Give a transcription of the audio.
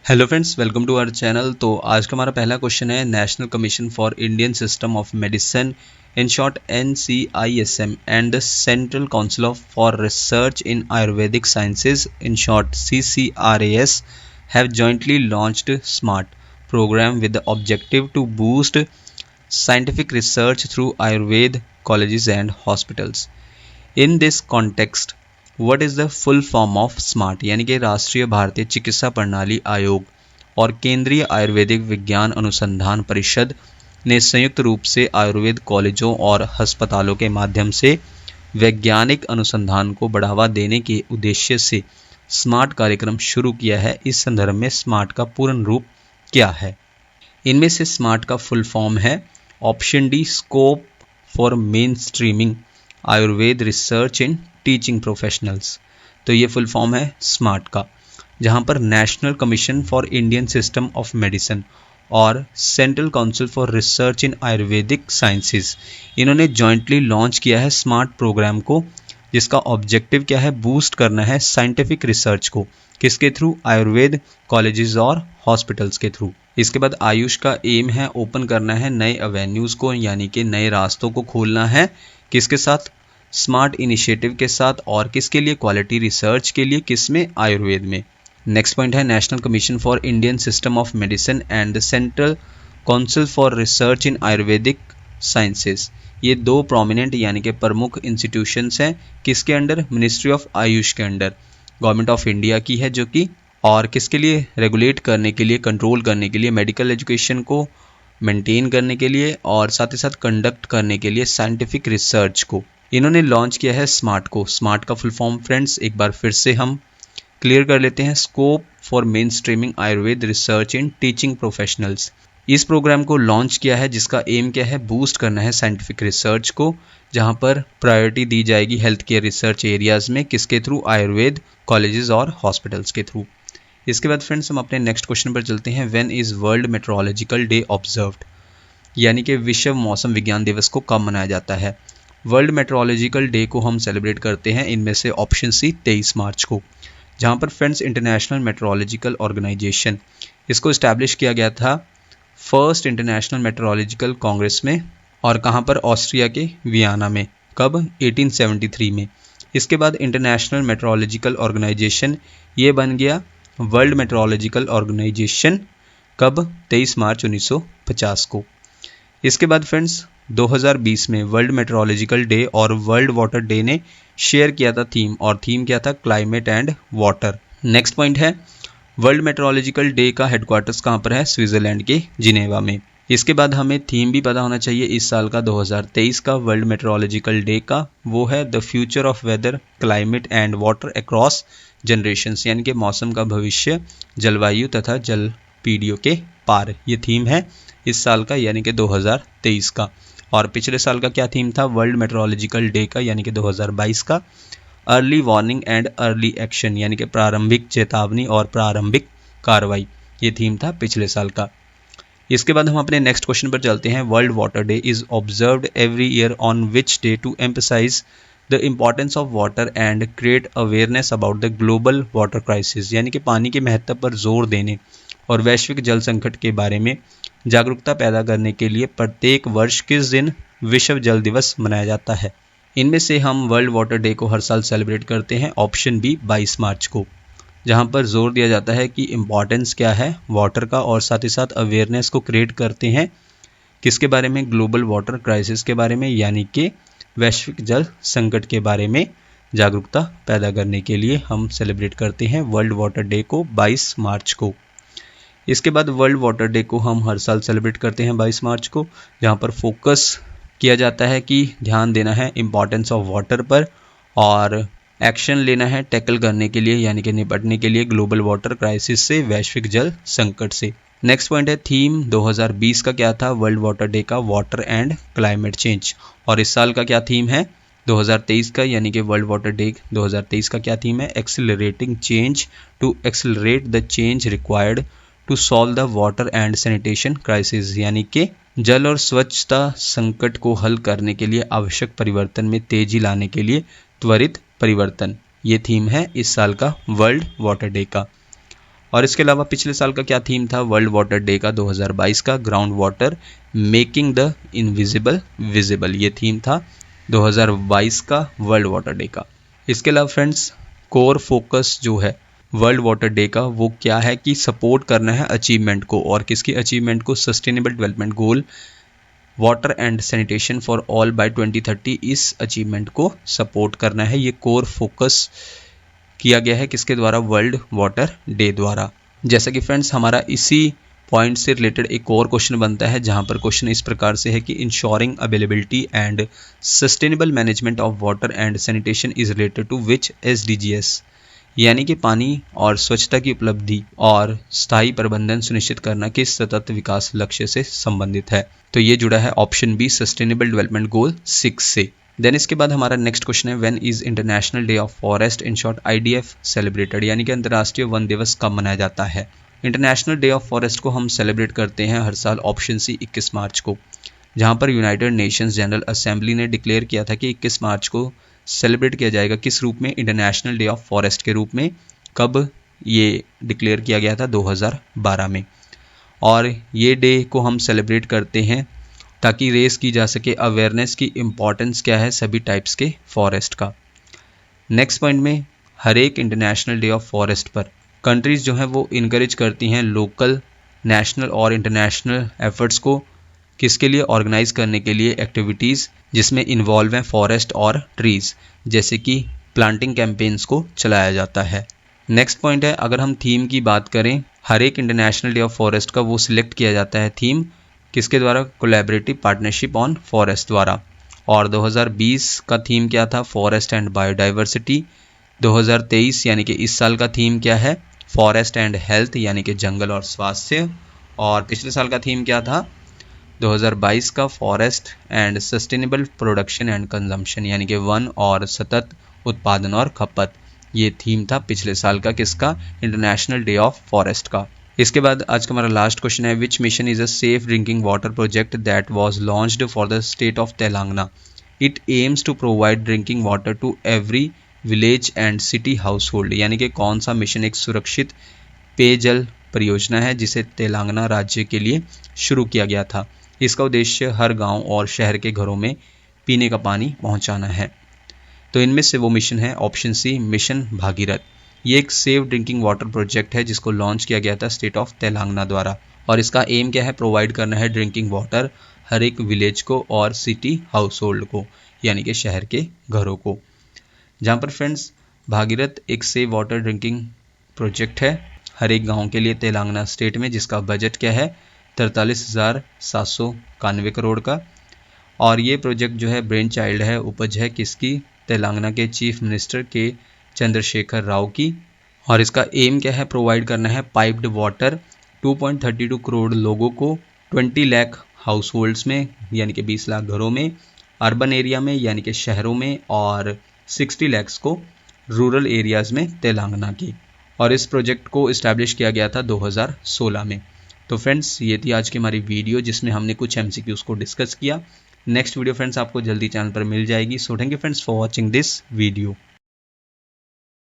Hello friends, welcome to our channel. तो आज का हमारा पहला क्वेश्चन है national commission for Indian system of medicine in short NCISM and the central council of for research in Ayurvedic sciences in short CCRAS have jointly launched smart program with the objective to boost scientific research through Ayurveda colleges and hospitals. In this context, what is the full form of SMART यानी कि राष्ट्रीय भारतीय चिकित्सा प्रणाली आयोग और केंद्रीय आयुर्वेदिक विज्ञान अनुसंधान परिषद ने संयुक्त रूप से आयुर्वेद कॉलेजों और अस्पतालों के माध्यम से वैज्ञानिक अनुसंधान को बढ़ावा देने के उद्देश्य से स्मार्ट कार्यक्रम शुरू किया है। इस संदर्भ में स्मार्ट का पूर्ण रूप क्या है? इनमें से स्मार्ट का फुल फॉर्म है option D, scope for mainstreaming Ayurveda research in teaching professionals. तो ये फुल फॉर्म है स्मार्ट का, जहाँ पर national commission for Indian system of medicine और central council for research in Ayurvedic sciences इन्होंने जॉइंटली लॉन्च किया है स्मार्ट प्रोग्राम को, जिसका ऑब्जेक्टिव क्या है? बूस्ट करना है साइंटिफिक रिसर्च को। किसके थ्रू? आयुर्वेद कॉलेजेस और हॉस्पिटल्स के थ्रू। इसके बाद आयुष का एम है ओपन करना है नए एवेन्यूज़ को, यानी कि नए रास्तों को खोलना है। किसके साथ? स्मार्ट इनिशिएटिव के साथ। और किसके लिए? क्वालिटी रिसर्च के लिए। किसमें? आयुर्वेद में। नेक्स्ट पॉइंट है national commission for Indian system of medicine and the central council for research in Ayurvedic sciences. ये दो प्रोमिनेंट यानी कि प्रमुख इंस्टीट्यूशंस हैं। किसके अंडर? मिनिस्ट्री ऑफ आयुष के अंडर, गवर्नमेंट ऑफ इंडिया की है, जो कि और किसके लिए? रेगुलेट करने के लिए, कंट्रोल करने के लिए, मेडिकल एजुकेशन को मेंटेन करने के लिए और साथ ही साथ कंडक्ट करने के लिए साइंटिफिक रिसर्च को इन्होंने लॉन्च किया है स्मार्ट को। स्मार्ट का फुल फॉर्म फ्रेंड्स एक बार फिर से हम क्लियर कर लेते हैं। Scope for mainstreaming Ayurveda research in teaching professionals. इस प्रोग्राम को लॉन्च किया है जिसका एम क्या है? बूस्ट करना है साइंटिफिक रिसर्च को, जहां पर प्रायोरिटी दी जाएगी हेल्थ केयर रिसर्च एरियाज में। किसके थ्रू? आयुर्वेद कॉलेजेस और हॉस्पिटल्स के थ्रू। इसके बाद फ्रेंड्स हम अपने नेक्स्ट क्वेश्चन पर चलते हैं। When is world meteorological day observed, यानी कि विश्व मौसम विज्ञान दिवस को कब मनाया जाता है? वर्ल्ड मेट्रोलॉजिकल डे को हम सेलिब्रेट करते हैं इनमें से ऑप्शन सी 23 मार्च को, जहां पर फ्रेंड्स इंटरनेशनल मेट्रोलॉजिकल ऑर्गेनाइजेशन इसको इस्टेब्लिश किया गया था फर्स्ट इंटरनेशनल मेट्रोलॉजिकल कांग्रेस में। और कहां पर? ऑस्ट्रिया के वियना में। कब? 1873 में। इसके बाद इंटरनेशनल मेट्रोलॉजिकल ऑर्गेनाइजेशन ये बन गया वर्ल्ड मेट्रोलॉजिकल ऑर्गेनाइजेशन। कब? 23 मार्च 1950 को। इसके बाद फ्रेंड्स 2020 में वर्ल्ड मेट्रोलॉजिकल डे और वर्ल्ड वाटर डे ने शेयर किया था थीम, और थीम क्या था? Climate and water. Next point है वर्ल्ड मेट्रोलॉजिकल डे का हेडक्वार्टर्स कहाँ पर है? स्विट्जरलैंड के जिनेवा में। इसके बाद हमें थीम भी पता होना चाहिए इस साल का 2023 का वर्ल्ड मेट्रोलॉजिकल डे का, वो है the future of weather climate and water across generations, यानी कि मौसम का भविष्य, जलवायु तथा जल पीढ़ियों के पार। ये थीम है इस साल का यानी कि 2023 का। और पिछले साल का क्या थीम था वर्ल्ड मेट्रोलॉजिकल डे का यानी कि 2022 का? Early warning and early action, यानी कि प्रारंभिक चेतावनी और प्रारंभिक कार्रवाई। ये थीम था पिछले साल का। इसके बाद हम अपने नेक्स्ट क्वेश्चन पर चलते हैं। World water day is observed every year on which day to emphasize the importance of water and create awareness about the global water crisis, यानी कि पानी के महत्व पर जोर देने और वैश्विक जल संकट के बारे में जागरूकता पैदा करने के लिए प्रत्येक वर्ष किस दिन विश्व जल दिवस मनाया जाता है? इनमें से हम वर्ल्ड वाटर डे को हर साल सेलिब्रेट करते हैं ऑप्शन बी 22 मार्च को, जहां पर जोर दिया जाता है कि इम्पॉर्टेंस क्या है वाटर का, और साथ ही साथ अवेयरनेस को क्रिएट करते हैं किसके बारे में? ग्लोबल वाटर क्राइसिस के बारे में, यानी कि वैश्विक जल संकट के बारे में जागरूकता पैदा करने के लिए हम सेलिब्रेट करते हैं वर्ल्ड वाटर डे को 22 मार्च को। इसके बाद वर्ल्ड वाटर डे को हम हर साल सेलिब्रेट करते हैं 22 मार्च को, जहां पर फोकस किया जाता है कि ध्यान देना है इम्पॉर्टेंस ऑफ वाटर पर और एक्शन लेना है टैकल करने के लिए, यानी कि निपटने के लिए ग्लोबल वाटर क्राइसिस से, वैश्विक जल संकट से। नेक्स्ट पॉइंट है थीम 2020 का क्या था वर्ल्ड वाटर डे का? Water and climate change. और इस साल का क्या थीम है 2023 का, यानी कि वर्ल्ड वाटर डे 2023 का क्या थीम है? Accelerating change to accelerate the change required to solve the water and sanitation crisis, यानी कि जल और स्वच्छता संकट को हल करने के लिए आवश्यक परिवर्तन में तेजी लाने के लिए त्वरित परिवर्तन। ये थीम है इस साल का वर्ल्ड वाटर डे का। और इसके अलावा पिछले साल का क्या थीम था वर्ल्ड वाटर डे का 2022 का, ground water making the invisible visible, ये थीम था 2022 का वर्ल्ड वाटर डे का। इसके अलावा फ्रेंड्स कोर फोकस जो है वर्ल्ड वाटर डे का वो क्या है कि सपोर्ट करना है अचीवमेंट को, और किसकी अचीवमेंट को, sustainable development goal water and sanitation for all by 2030, इस अचीवमेंट को सपोर्ट करना है। ये कोर फोकस किया गया है किसके द्वारा, वर्ल्ड वाटर डे द्वारा। जैसा कि फ्रेंड्स हमारा इसी पॉइंट से रिलेटेड एक और क्वेश्चन बनता है, जहां पर क्वेश्चन इस प्रकार से है कि ensuring availability and sustainable management of water and sanitation is related to which SDGs, यानी कि पानी और स्वच्छता की उपलब्धि और स्थायी प्रबंधन सुनिश्चित करना किस सतत विकास लक्ष्य से संबंधित है। तो ये जुड़ा है ऑप्शन बी सस्टेनेबल डेवलपमेंट गोल 6 से। देन इसके बाद हमारा नेक्स्ट क्वेश्चन है when is international day of forest in short IDF celebrated, यानी कि अंतर्राष्ट्रीय वन दिवस कब मनाया जाता है। इंटरनेशनल डे ऑफ फॉरेस्ट को हम सेलिब्रेट करते हैं हर साल ऑप्शन सी 21 मार्च को, जहां पर यूनाइटेड नेशंस जनरल असेंबली ने डिक्लेयर किया था कि 21 मार्च को सेलिब्रेट किया जाएगा किस रूप में, इंटरनेशनल डे ऑफ फॉरेस्ट के रूप में। कब ये डिक्लेयर किया गया था, 2012 में। और ये डे को हम सेलिब्रेट करते हैं ताकि रेस की जा सके अवेयरनेस की इम्पॉर्टेंस क्या है सभी टाइप्स के फॉरेस्ट का। नेक्स्ट पॉइंट में हर एक इंटरनेशनल डे ऑफ फॉरेस्ट पर कंट्रीज़ जो हैं वो इनकरेज करती हैं लोकल, नेशनल और इंटरनेशनल एफर्ट्स को किसके लिए, ऑर्गेनाइज करने के लिए एक्टिविटीज़ जिसमें इन्वॉल्व हैं फॉरेस्ट और ट्रीज़, जैसे कि प्लांटिंग कैंपेन्स को चलाया जाता है। नेक्स्ट पॉइंट है अगर हम थीम की बात करें, हर एक इंटरनेशनल डे ऑफ फॉरेस्ट का वो सिलेक्ट किया जाता है थीम किसके द्वारा, कोलैबोरेटिव पार्टनरशिप ऑन फॉरेस्ट द्वारा। और 2020 का थीम क्या था, फॉरेस्ट एंड बायोडाइवर्सिटी। 2023 यानी कि इस साल का थीम क्या है, फॉरेस्ट एंड हेल्थ, यानी कि जंगल और स्वास्थ्य। और पिछले साल का थीम क्या था, 2022 का forest and sustainable production and consumption, यानी कि वन और सतत उत्पादन और खपत। ये थीम था पिछले साल का किसका, इंटरनेशनल डे ऑफ फॉरेस्ट का। इसके बाद आज का हमारा लास्ट क्वेश्चन है which mission is a safe drinking water project that was launched for the state of Telangana. It aims to provide drinking water to every village and city household, यानी कि कौन सा मिशन एक सुरक्षित पेयजल परियोजना है जिसे तेलंगाना राज्य के लिए शुरू किया गया था। इसका उद्देश्य हर गांव और शहर के घरों में पीने का पानी पहुंचाना है। तो इनमें से वो मिशन है ऑप्शन सी मिशन भागीरथ। ये एक सेफ ड्रिंकिंग वाटर प्रोजेक्ट है जिसको लॉन्च किया गया था स्टेट ऑफ तेलंगाना द्वारा, और इसका एम क्या है, प्रोवाइड करना है ड्रिंकिंग वाटर हर एक विलेज को और सिटी हाउस होल्ड को, यानी कि शहर के घरों को। जहाँ पर फ्रेंड्स भागीरथ एक सेफ वाटर ड्रिंकिंग प्रोजेक्ट है हर एक गाँव के लिए तेलंगाना स्टेट में, जिसका बजट क्या है 43,791 करोड़ का। और ये प्रोजेक्ट जो है ब्रेन चाइल्ड है, उपज है किसकी, तेलंगाना के चीफ मिनिस्टर के चंद्रशेखर राव की। और इसका एम क्या है, प्रोवाइड करना है पाइप्ड वाटर 2.32 करोड़ लोगों को, 20 लाख हाउस होल्ड्स में यानी कि 20 लाख घरों में, अर्बन एरिया में यानी कि शहरों में, और 60 लाख को रूरल एरियाज़ में तेलंगाना की। और इस प्रोजेक्ट को इस्टेब्लिश किया गया था 2016 में। तो फ्रेंड्स ये थी आज की हमारी वीडियो जिसमें हमने कुछ MCQs को डिस्कस किया। नेक्स्ट वीडियो फ्रेंड्स आपको जल्दी चैनल पर मिल जाएगी। So thank you friends for watching this video.